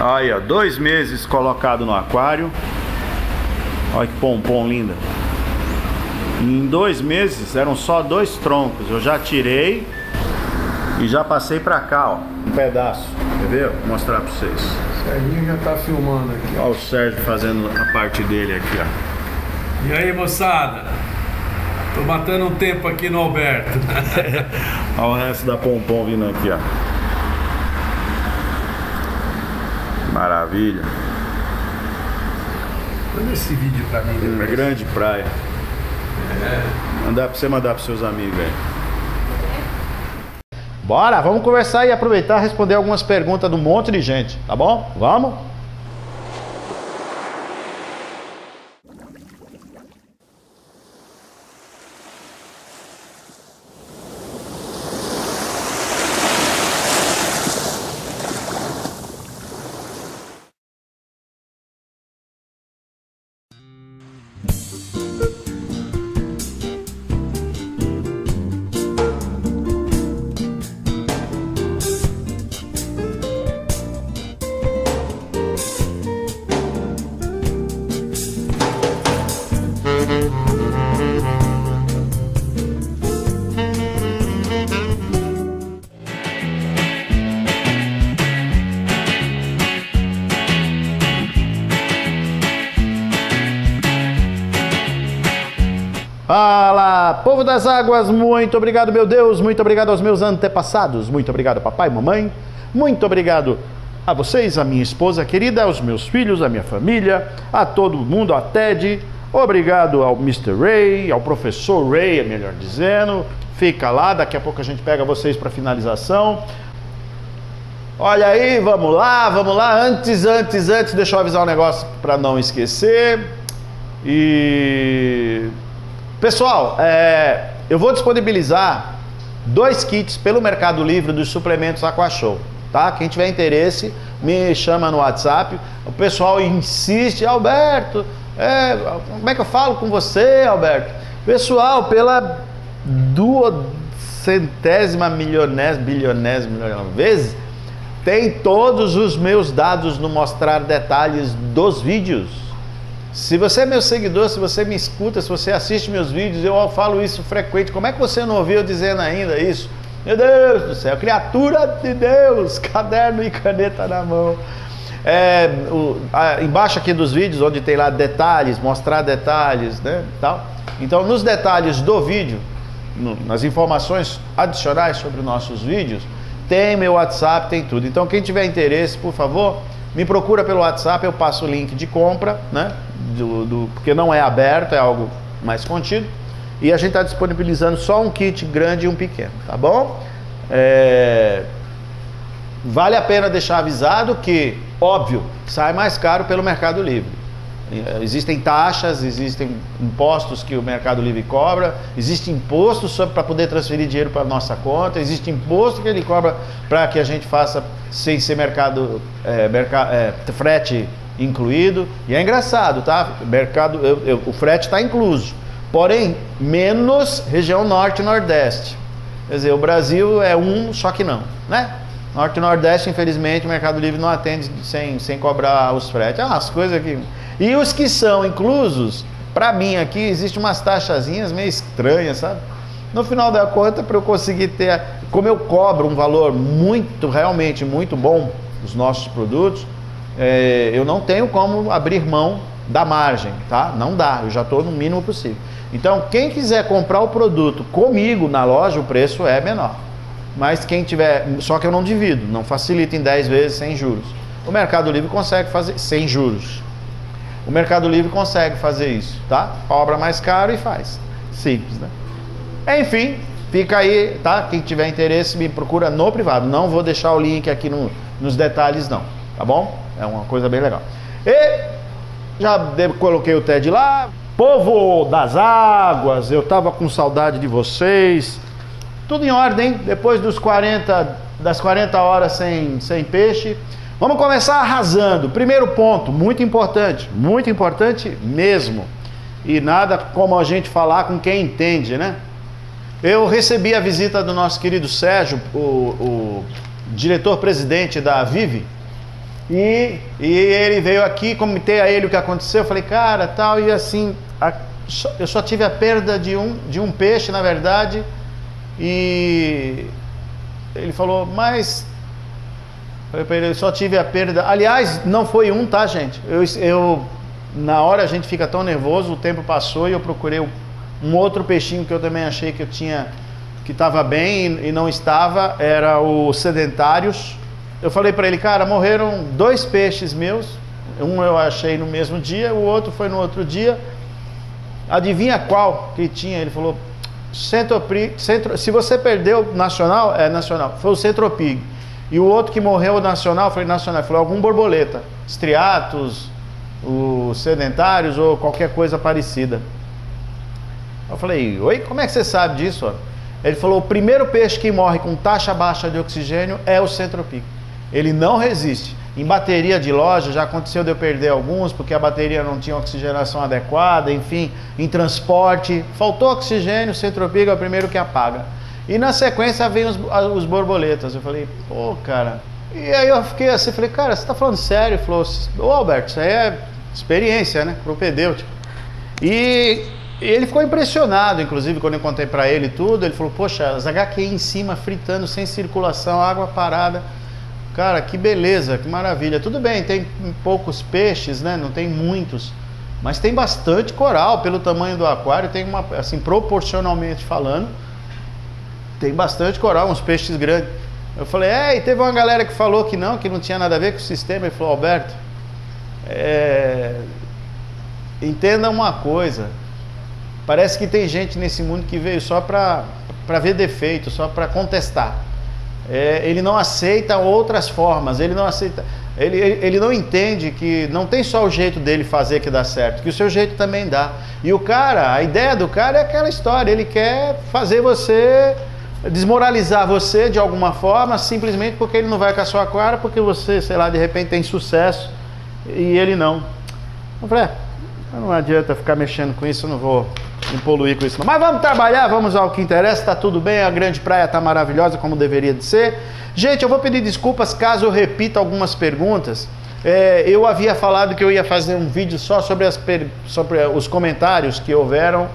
Aí, ó, 2 meses colocado no aquário. Olha que pompom linda. Em 2 meses eram só 2 troncos. Eu já tirei e já passei pra cá, ó, um pedaço. Quer ver? Vou mostrar pra vocês. O Serginho já tá filmando aqui. Olha o Sérgio fazendo a parte dele aqui, ó. E aí, moçada? Tô matando um tempo aqui no Alberto. Olha o resto da pompom vindo aqui, ó. Maravilha. Manda esse vídeo pra mim Uma depois. grande praia. Mandar pra você mandar pros seus amigos aí. Bora, vamos conversar e aproveitar e responder algumas perguntas de um monte de gente, tá bom? Vamos? Fala, povo das águas, muito obrigado, meu Deus, muito obrigado aos meus antepassados, muito obrigado, papai e mamãe, muito obrigado a vocês, a minha esposa querida, aos meus filhos, a minha família, a todo mundo, a Ted, obrigado ao Mr. Ray, ao professor Ray, melhor dizendo, fica lá, daqui a pouco a gente pega vocês para finalização. Olha aí, vamos lá, antes, deixa eu avisar um negócio para não esquecer. Pessoal, eu vou disponibilizar 2 kits pelo Mercado Livre dos suplementos Aquashow, tá? Quem tiver interesse, me chama no WhatsApp. O pessoal insiste, Alberto, como é que eu falo com você, Alberto? Pessoal, pela 200ª bilionésima vez, tem todos os meus dados no mostrar detalhes dos vídeos. Se você é meu seguidor, se você me escuta, se você assiste meus vídeos, eu falo isso frequente. Como é que você não ouviu dizendo ainda isso? Meu Deus do céu, criatura de Deus, caderno e caneta na mão. Embaixo aqui dos vídeos, onde tem lá detalhes, mostrar detalhes, né, tal. Então, nos detalhes do vídeo, nas informações adicionais sobre os nossos vídeos, tem meu WhatsApp, tem tudo. Então, quem tiver interesse, por favor, me procura pelo WhatsApp, eu passo o link de compra, né? Porque não é aberto, é algo mais contido. E a gente está disponibilizando só um kit grande e um pequeno, tá bom? Vale a pena deixar avisado que, óbvio, sai mais caro pelo Mercado Livre. Existem taxas, existem impostos que o Mercado Livre cobra, existe imposto para poder transferir dinheiro para a nossa conta, existe imposto que ele cobra para que a gente faça sem ser frete incluído. E é engraçado, tá? O frete está incluso, porém menos região norte e nordeste. Quer dizer, o Brasil é só que não, né? Norte e nordeste, infelizmente, o Mercado Livre não atende sem cobrar os fretes. As coisas que... E os que são inclusos, para mim aqui, existe umas taxazinhas meio estranhas, sabe? No final da conta, para eu conseguir ter... Como eu cobro um valor realmente muito bom dos nossos produtos, eu não tenho como abrir mão da margem, tá? Não dá, eu já estou no mínimo possível. Então, quem quiser comprar o produto comigo na loja, o preço é menor. Mas quem tiver... Só que eu não divido, não facilito em 10 vezes sem juros. O Mercado Livre consegue fazer sem juros. O Mercado Livre consegue fazer isso, tá? Cobra mais caro e faz. Simples, né? Enfim, fica aí, tá? Quem tiver interesse, me procura no privado. Não vou deixar o link aqui nos detalhes, não. Tá bom? É uma coisa bem legal. E já coloquei o TED lá. Povo das águas, eu tava com saudade de vocês. Tudo em ordem, depois das 40 horas sem peixe. Vamos começar arrasando. Primeiro ponto, muito importante mesmo. E nada como a gente falar com quem entende, né? Eu recebi a visita do nosso querido Sérgio, o diretor-presidente da Vive, E ele veio aqui, comentei a ele o que aconteceu, eu falei, cara, tal, e assim, eu só tive a perda de um peixe, na verdade, e ele falou, mas... Eu só tive a perda, aliás, não foi um, tá, gente? Na hora a gente fica tão nervoso, o tempo passou e eu procurei um outro peixinho que eu também achei que eu tinha, que estava bem e não estava, era o sedentários. Eu falei para ele, cara, morreram 2 peixes meus, um eu achei no mesmo dia, o outro foi no outro dia. Adivinha qual que tinha? Ele falou, se você perdeu nacional, é nacional, foi o Centropig. E o outro que morreu nacional, eu falei nacional, falou algum borboleta, estriatos, os sedentários ou qualquer coisa parecida. Eu falei, oi, como é que você sabe disso? Ele falou, o primeiro peixe que morre com taxa baixa de oxigênio é o Centropig. Ele não resiste. Em bateria de loja já aconteceu de eu perder alguns, porque a bateria não tinha oxigenação adequada, enfim, em transporte, faltou oxigênio, o Centropig é o primeiro que apaga. E na sequência vem os borboletas. Eu falei, pô, cara. E aí eu fiquei assim, falei, cara, você tá falando sério? Ele falou, ô Alberto, isso aí é experiência, né? Propedêutico. E ele ficou impressionado, inclusive, quando eu contei pra ele tudo. Ele falou, poxa, as HQI em cima, fritando, sem circulação, água parada. Cara, que beleza, que maravilha. Tudo bem, tem poucos peixes, né? Não tem muitos. Mas tem bastante coral, pelo tamanho do aquário. Tem uma, assim, proporcionalmente falando, tem bastante coral, uns peixes grandes. Eu falei, e teve uma galera que falou que não tinha nada a ver com o sistema. Ele falou, Alberto, entenda uma coisa, parece que tem gente nesse mundo que veio só para ver defeito, só para contestar. Ele não aceita outras formas, ele não aceita, ele não entende que não tem só o jeito dele fazer que dá certo, que o seu jeito também dá. E o cara, a ideia do cara é aquela história, ele quer fazer você... desmoralizar você de alguma forma, simplesmente porque ele não vai com a sua cara, porque você, sei lá, de repente tem sucesso e ele não. Eu falei, não adianta ficar mexendo com isso, eu não vou me poluir com isso não. Mas vamos trabalhar, vamos ao que interessa, tá tudo bem, a grande praia tá maravilhosa como deveria de ser. Gente, eu vou pedir desculpas caso eu repita algumas perguntas. Eu havia falado que eu ia fazer um vídeo só sobre os comentários que houveram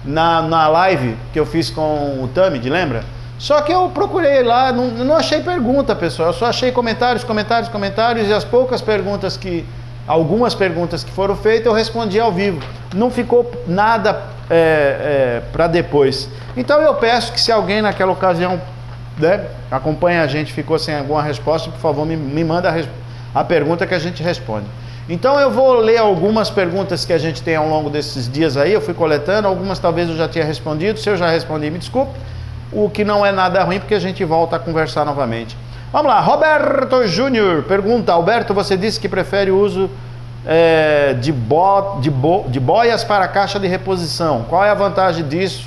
na live que eu fiz com o Tamid, lembra? Só que eu procurei lá, não achei pergunta, pessoal, eu só achei comentários, e as poucas perguntas algumas perguntas que foram feitas eu respondi ao vivo. Não ficou nada para depois. Então eu peço que se alguém naquela ocasião, né, acompanha a gente, ficou sem alguma resposta, por favor me manda a pergunta que a gente responde. Então eu vou ler algumas perguntas que a gente tem ao longo desses dias aí, eu fui coletando, algumas talvez eu já tinha respondido, se eu já respondi, me desculpe, o que não é nada ruim, porque a gente volta a conversar novamente. Vamos lá, Roberto Júnior pergunta, Alberto, você disse que prefere o uso de boias para caixa de reposição, qual é a vantagem disso?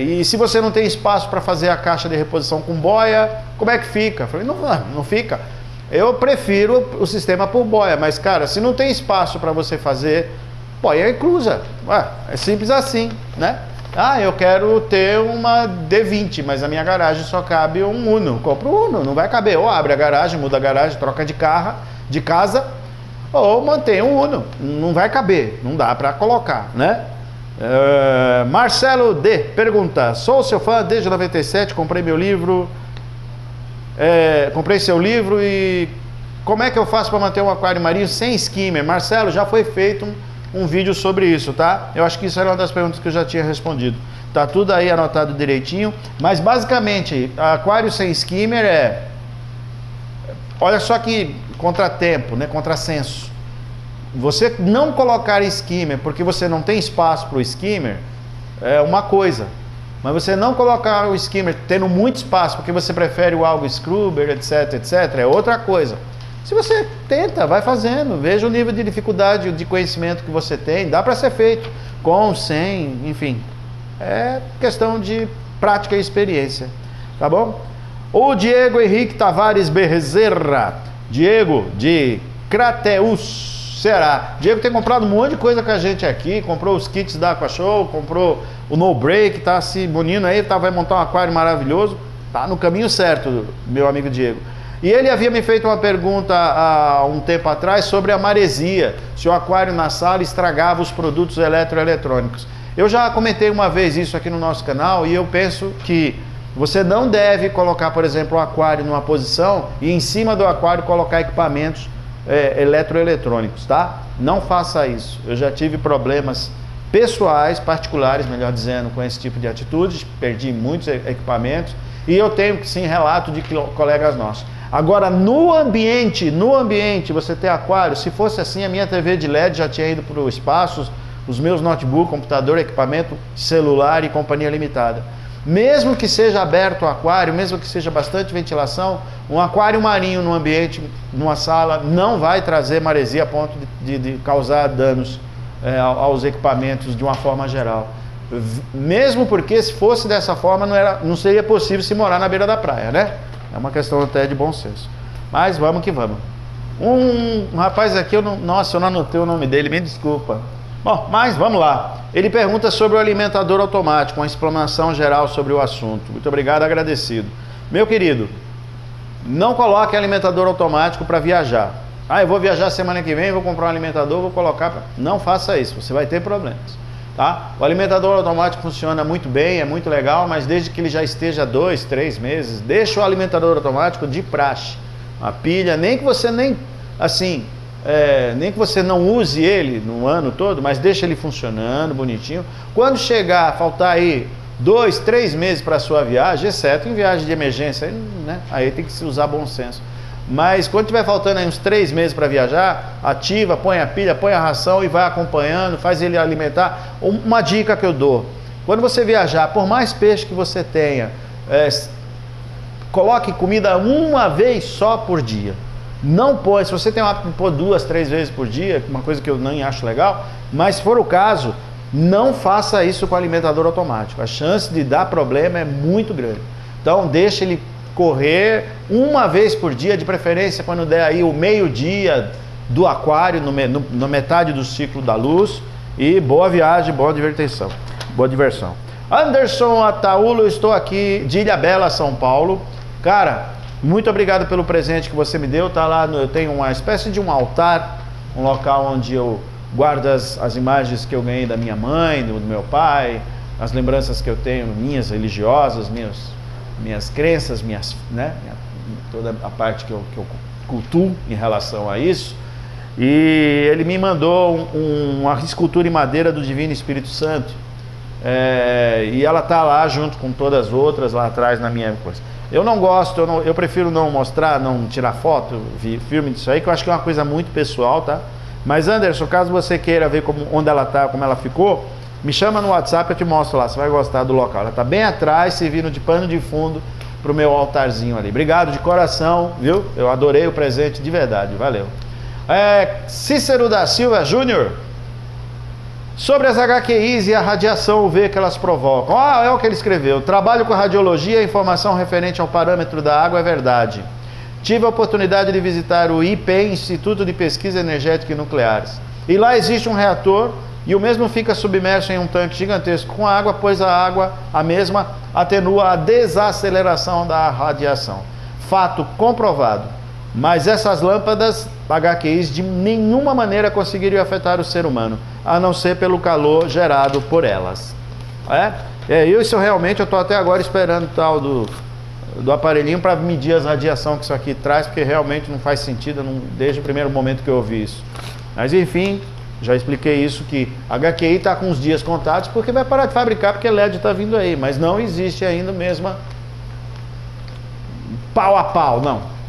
E se você não tem espaço para fazer a caixa de reposição com boia, como é que fica? Eu falei, não fica. Eu prefiro o sistema por boia, mas cara, se não tem espaço para você fazer, boia inclusa. É simples assim, né? Eu quero ter uma D20, mas a minha garagem só cabe um Uno. Compro um Uno, não vai caber. Ou abre a garagem, muda a garagem, troca de casa, ou mantém um Uno. Não vai caber, não dá para colocar, né? Marcelo D pergunta, sou seu fã desde 97, comprei meu livro... comprei seu livro e como é que eu faço para manter um aquário marinho sem skimmer? Marcelo, já foi feito um vídeo sobre isso, tá? Eu acho que isso era uma das perguntas que eu já tinha respondido. Tá tudo aí anotado direitinho, mas basicamente, aquário sem skimmer olha só que contratempo, né? Contrassenso. Você não colocar skimmer porque você não tem espaço para o skimmer é uma coisa. Mas você não colocar o skimmer tendo muito espaço porque você prefere o algo scrubber, etc, é outra coisa. Se você tenta, vai fazendo, veja o nível de dificuldade, de conhecimento que você tem, dá para ser feito, com, sem, enfim. É questão de prática e experiência, tá bom? O Diego Henrique Tavares Bezerra, Diego de Crateús, Ceará. Diego tem comprado um monte de coisa com a gente aqui, comprou os kits da Aqua Show, comprou o No Break, tá se munindo aí, vai montar um aquário maravilhoso, tá no caminho certo, meu amigo Diego. E ele havia me feito uma pergunta há um tempo atrás sobre a maresia, se o aquário na sala estragava os produtos eletroeletrônicos. Eu já comentei uma vez isso aqui no nosso canal e eu penso que você não deve colocar, por exemplo, o aquário numa posição e em cima do aquário colocar equipamentos eletroeletrônicos, tá? Não faça isso. Eu já tive problemas pessoais, particulares, melhor dizendo, com esse tipo de atitudes, perdi muitos equipamentos e eu tenho sim relato de colegas nossos. Agora, no ambiente, você ter aquário, se fosse assim, a minha TV de LED já tinha ido para o espaço, os meus notebook, computador, equipamento celular e companhia limitada. Mesmo que seja aberto o aquário, mesmo que seja bastante ventilação, um aquário marinho no ambiente, numa sala, não vai trazer maresia a ponto de causar danos aos equipamentos de uma forma geral. Mesmo porque se fosse dessa forma não seria possível se morar na beira da praia, né? É uma questão até de bom senso. Mas vamos que vamos. Um rapaz aqui, nossa, eu não anotei o nome dele, me desculpa. Bom, mas vamos lá. Ele pergunta sobre o alimentador automático, uma explanação geral sobre o assunto. Muito obrigado, agradecido. Meu querido, não coloque alimentador automático para viajar. Ah, eu vou viajar semana que vem, vou comprar um alimentador, vou colocar... Não faça isso, você vai ter problemas. Tá? O alimentador automático funciona muito bem, é muito legal, mas desde que ele já esteja 2, 3 meses, deixa o alimentador automático de praxe. A pilha, nem que você nem que você não use ele no ano todo, mas deixa ele funcionando bonitinho. Quando chegar a faltar aí 2, 3 meses para a sua viagem, exceto em viagem de emergência, né? Aí tem que se usar bom senso. Mas quando tiver faltando aí uns 3 meses para viajar, ativa, põe a pilha, põe a ração e vai acompanhando, faz ele alimentar. Uma dica que eu dou: quando você viajar, por mais peixe que você tenha, coloque comida uma vez só por dia. Não põe, se você tem o hábito de pôr 2, 3 vezes por dia, uma coisa que eu nem acho legal, mas se for o caso, não faça isso com o alimentador automático. A chance de dar problema é muito grande. Então deixa ele correr uma vez por dia, de preferência quando der aí o meio-dia do aquário, na metade do ciclo da luz. E boa viagem, boa diversão. Anderson Ataúlo, eu estou aqui de Ilhabela, São Paulo. Cara, muito obrigado pelo presente que você me deu. Tá lá, eu tenho uma espécie de um altar, um local onde eu guardo as imagens que eu ganhei da minha mãe, do meu pai, as lembranças que eu tenho minhas religiosas, minhas crenças, toda a parte que eu cultuo em relação a isso. E ele me mandou uma escultura em madeira do Divino Espírito Santo, e ela está lá junto com todas as outras lá atrás na minha coisa. Eu não gosto, eu prefiro não mostrar, não tirar foto, filme disso aí, que eu acho que é uma coisa muito pessoal, tá? Mas Anderson, caso você queira ver onde ela está, como ela ficou, me chama no WhatsApp, eu te mostro lá, você vai gostar do local. Ela está bem atrás, servindo de pano de fundo para o meu altarzinho ali. Obrigado de coração, viu? Eu adorei o presente de verdade, valeu. Cícero da Silva Júnior, sobre as HQIs e a radiação UV que elas provocam. É o que ele escreveu. Trabalho com radiologia, informação referente ao parâmetro da água é verdade. Tive a oportunidade de visitar o IP, Instituto de Pesquisa Energética e Nucleares. E lá existe um reator e o mesmo fica submerso em um tanque gigantesco com água, pois a mesma atenua a desaceleração da radiação. Fato comprovado. Mas essas lâmpadas HQIs de nenhuma maneira conseguiriam afetar o ser humano, a não ser pelo calor gerado por elas. Isso realmente eu estou até agora esperando o tal do aparelhinho para medir as radiações que isso aqui traz, porque realmente não faz sentido desde o primeiro momento que eu ouvi isso. Mas enfim, já expliquei isso, que a HQI está com os dias contados, porque vai parar de fabricar, porque LED está vindo aí, mas não existe ainda mesmo pau a pau,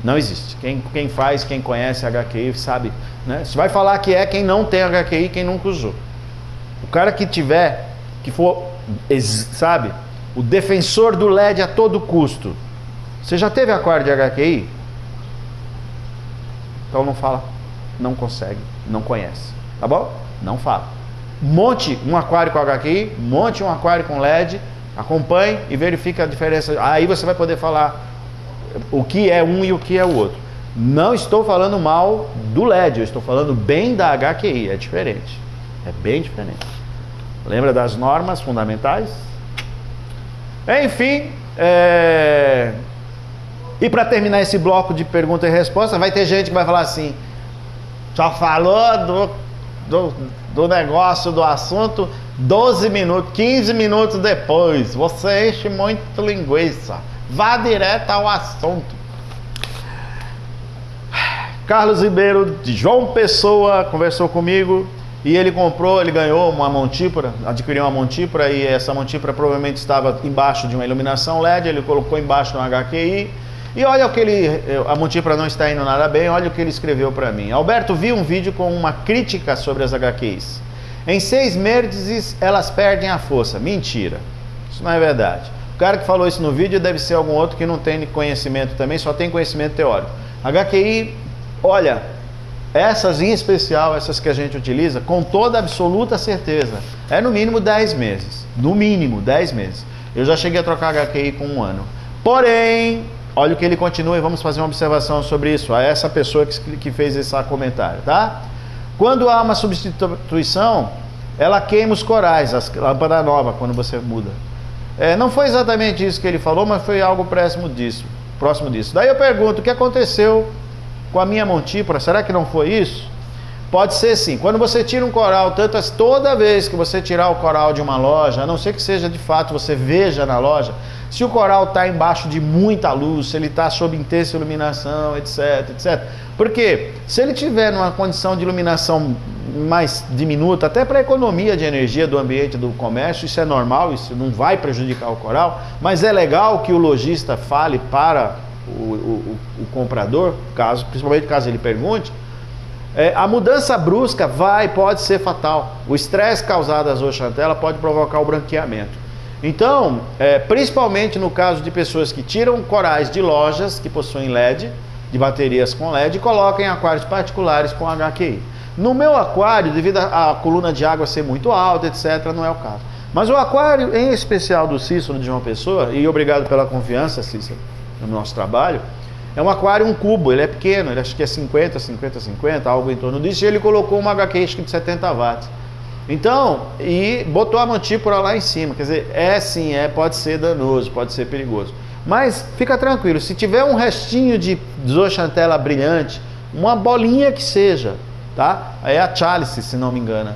não existe. Quem faz, quem conhece HQI sabe, né? Você vai falar que quem não tem HQI, quem nunca usou. O cara que for, sabe, o defensor do LED a todo custo. Você já teve aquário de HQI? Então não fala, não consegue, não conhece, tá bom? Não fala. Monte um aquário com HQI, monte um aquário com LED, acompanhe e verifique a diferença. Aí você vai poder falar o que é um e o que é o outro. Não estou falando mal do LED, eu estou falando bem da HQI, é diferente. É bem diferente. Lembra das normas fundamentais? Enfim, E para terminar esse bloco de pergunta e resposta, vai ter gente que vai falar assim: só falou do negócio, do assunto 12 minutos, 15 minutos depois. Você enche muito linguiça. Vá direto ao assunto. Carlos Ribeiro, de João Pessoa, conversou comigo e ele ganhou uma montípora, adquiriu uma montípora, e essa montípora provavelmente estava embaixo de uma iluminação LED, ele colocou embaixo de um HQI, e olha o que a montípora não está indo nada bem, olha o que ele escreveu para mim. Alberto, vi um vídeo com uma crítica sobre as HQIs. Em 6 meses elas perdem a força. Mentira, isso não é verdade. O cara que falou isso no vídeo deve ser algum outro que não tem conhecimento também, só tem conhecimento teórico. HQI, olha, essas em especial, essas que a gente utiliza, com toda absoluta certeza, é no mínimo 10 meses. No mínimo 10 meses. Eu já cheguei a trocar HQI com 1 ano. Porém, olha o que ele continua e vamos fazer uma observação sobre isso, a essa pessoa que fez esse comentário, tá? Quando há uma substituição, ela queima os corais, a lâmpada nova, quando você muda. Não foi exatamente isso que ele falou, mas foi algo próximo disso. Daí eu pergunto, o que aconteceu com a minha montípora? Será que não foi isso? Pode ser sim. Quando você tira um coral, toda vez que você tirar o coral de uma loja, a não ser que seja de fato, você veja na loja, se o coral está embaixo de muita luz, se ele está sob intensa iluminação, etc, etc. Porque se ele tiver numa condição de iluminação mais diminuta, até para a economia de energia do ambiente do comércio, isso é normal, isso não vai prejudicar o coral, mas é legal que o lojista fale para o comprador, principalmente caso ele pergunte, a mudança brusca pode ser fatal. O estresse causado à zooxantela pode provocar o branqueamento. Então, principalmente no caso de pessoas que tiram corais de lojas que possuem LED, de baterias com LED, e colocam em aquários particulares com HQI. No meu aquário, devido à coluna de água ser muito alta, etc., não é o caso. Mas o aquário, em especial do Cícero de João Pessoa, e obrigado pela confiança, Cícero, no nosso trabalho, é um aquário, um cubo, ele é pequeno, ele acho que é 50, algo em torno disso, e ele colocou uma HQI acho que de 70 watts. Então, e botou a montípora lá em cima, quer dizer, pode ser danoso, pode ser perigoso. Mas fica tranquilo, se tiver um restinho de zooxantela brilhante, uma bolinha que seja, tá? É a Chalice, se não me engano.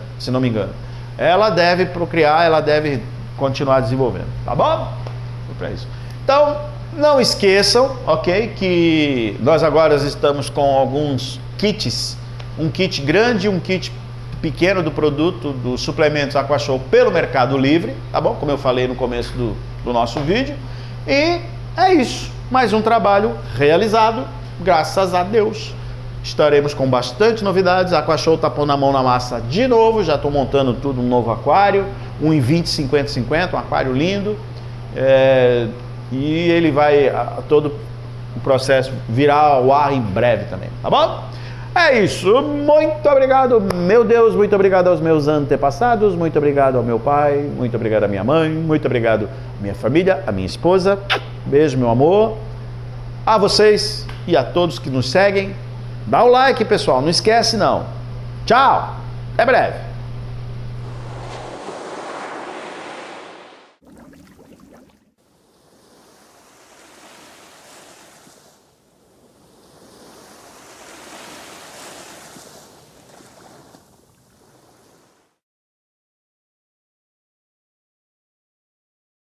Ela deve procriar, ela deve continuar desenvolvendo, tá bom? Para isso. Então, não esqueçam, ok, que nós agora estamos com alguns kits, um kit grande e um kit pequeno do produto, dos suplementos Aquashow pelo Mercado Livre, tá bom? Como eu falei no começo do nosso vídeo. E é isso, mais um trabalho realizado, graças a Deus. Estaremos com bastante novidades. A Aquashow tá pondo a mão na massa de novo, já estou montando tudo, um novo aquário, um em 20, 50, 50, um aquário lindo. E ele vai, todo o processo virar ao ar em breve também, tá bom? É isso, muito obrigado, meu Deus, muito obrigado aos meus antepassados, muito obrigado ao meu pai, muito obrigado à minha mãe, muito obrigado à minha família, à minha esposa. Beijo, meu amor, a vocês e a todos que nos seguem. Dá o like, pessoal, não esquece não. Tchau, até breve.